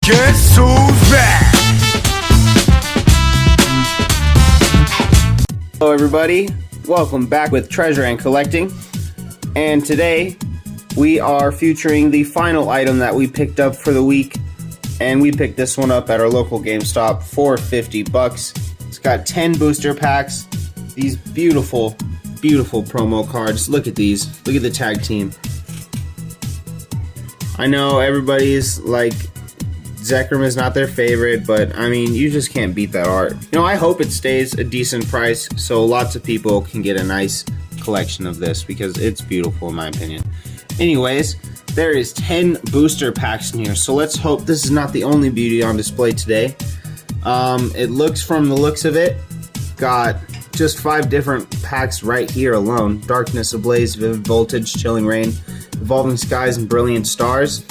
Guess who's back? Hello everybody, welcome back with Treasure and Collecting, and today we are featuring the final item that we picked up for the week, and we picked this one up at our local GameStop for $50. It's got 10 booster packs, these beautiful promo cards. Look at these, look at the tag team. I know everybody's like, Zekrom is not their favorite, but I mean, you just can't beat that art. You know, I hope it stays a decent price so lots of people can get a nice collection of this because it's beautiful in my opinion. Anyways, there is 10 booster packs in here, so let's hope this is not the only beauty on display today. It looks, from the looks of it, got just 5 different packs right here alone. Darkness Ablaze, Vivid Voltage, Chilling Rain, Evolving Skies, and Brilliant Stars.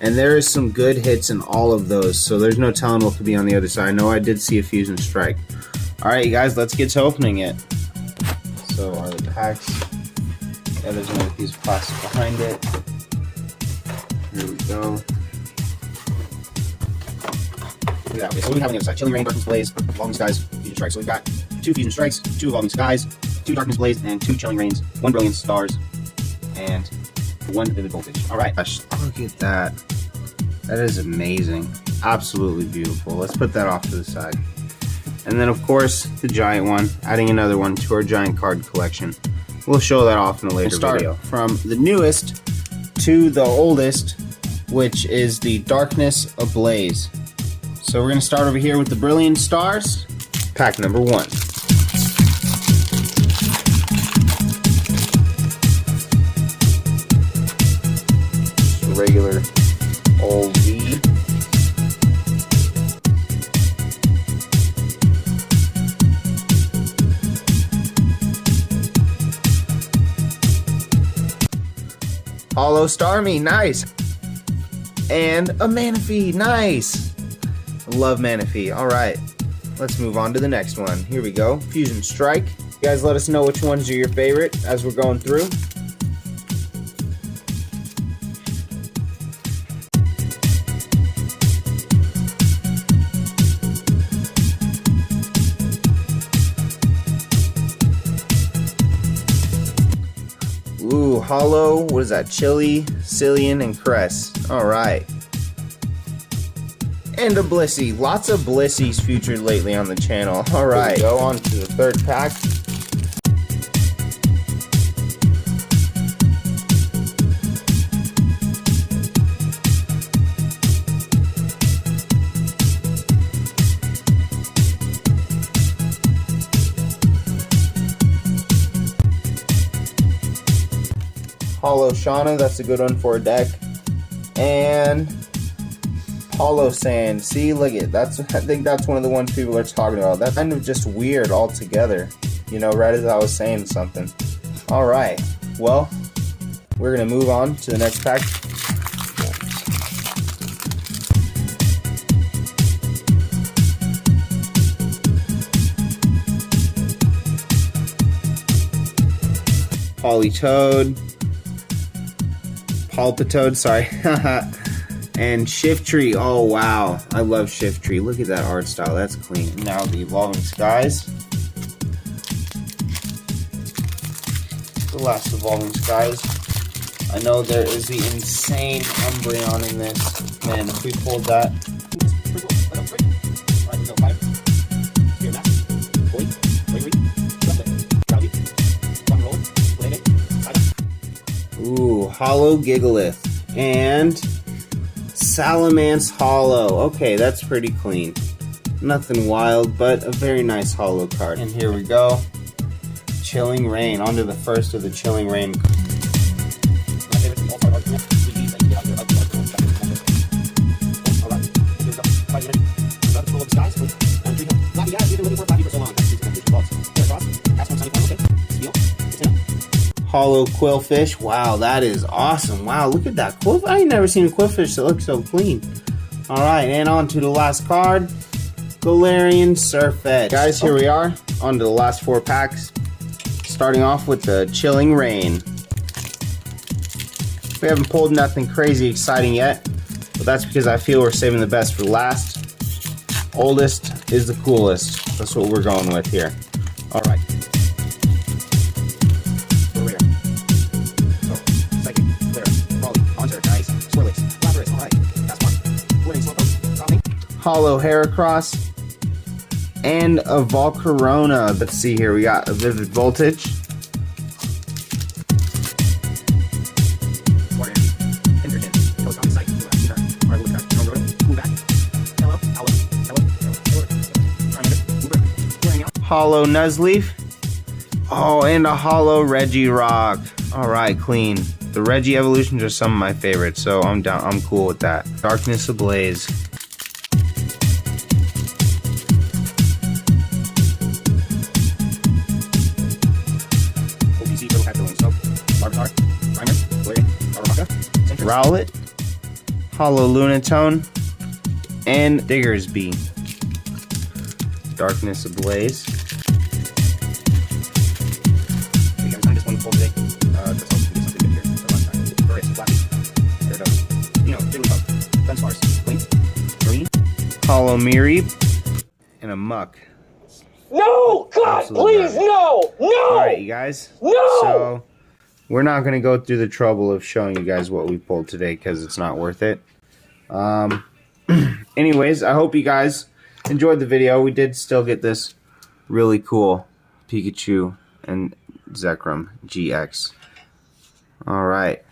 And there is some good hits in all of those, so there's no telling what could be on the other side. I know I did see a Fusion Strike. Alright, you guys, let's get to opening it. So, are the packs... Yeah, there's another piece of plastic behind it. Here we go. Okay, so what do we have on the other side? Chilling Rain, Darkness Blaze, Evolving Skies, Fusion Strikes. So we've got 2 Fusion Strikes, 2 Evolving Skies, 2 Darkness Blaze, and 2 Chilling Rains, 1 Brilliant Stars, and 1 Vivid Voltage. Alright, look at that. That is amazing. Absolutely beautiful. Let's put that off to the side. And then, of course, the giant one, adding another one to our giant card collection. We'll show that off in a later video. From the newest to the oldest, which is the Darkness Ablaze. So we're going to start over here with the Brilliant Stars, pack number 1. Regular old V. Hollow Starmie, nice. And a Manaphy, nice. I love Manaphy. Alright, let's move on to the next one. Here we go, Fusion Strike. You guys let us know which ones are your favorite as we're going through. Ooh, Hollow, what is that? Chili, Cillian, and Cress. Alright. And a Blissey. Lots of Blissies featured lately on the channel. Alright, go on to the third pack. Hollow Shauna, that's a good one for a deck. And Hollow Sand. See, look at that's. I think that's one of the ones people are talking about. That's kind of just weird altogether. You know, right as I was saying something. All right. Well, we're gonna move on to the next pack. Politoed. Palpitoad, sorry. And Shiftry. Oh wow, I love Shiftry. Look at that art style, that's clean. Now the Evolving Skies. The last Evolving Skies. I know there is the insane Umbreon in this. Man, if we pulled that. Ooh, Hollow Gigalith. And Salamence Hollow. Okay, that's pretty clean. Nothing wild, but a very nice hollow card. And here we go. Chilling Rain. On to the first of the Chilling Rain. Hollow Quillfish. Wow, that is awesome. Wow, look at that Quillfish. I ain't never seen a Quillfish that looks so clean. Alright, and on to the last card. Galarian Surfetch. Guys, here we are. On to the last 4 packs. Starting off with the Chilling Rain. We haven't pulled nothing crazy exciting yet, but that's because I feel we're saving the best for last. Oldest is the coolest. That's what we're going with here. All right. Hollow Heracross and a Volcarona. Let's see here. We got a Vivid Voltage. Hollow Nuzleaf. Oh, and a Hollow Regirock. Alright, clean. The Regi evolutions are some of my favorites, so I'm down. I'm cool with that. Darkness Ablaze. Rowlet. Hollow Lunatone. And Diggersby. Darkness Ablaze. Hollow Mereep and a Muck. No! God, Absolute please, garbage. no! No! Alright, you guys. No! So, we're not going to go through the trouble of showing you guys what we pulled today because it's not worth it. Anyways, I hope you guys enjoyed the video. We did still get this really cool Pikachu and Zekrom GX. Alright.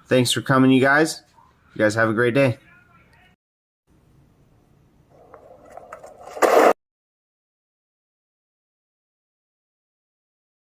Thanks for coming, you guys. You guys have a great day.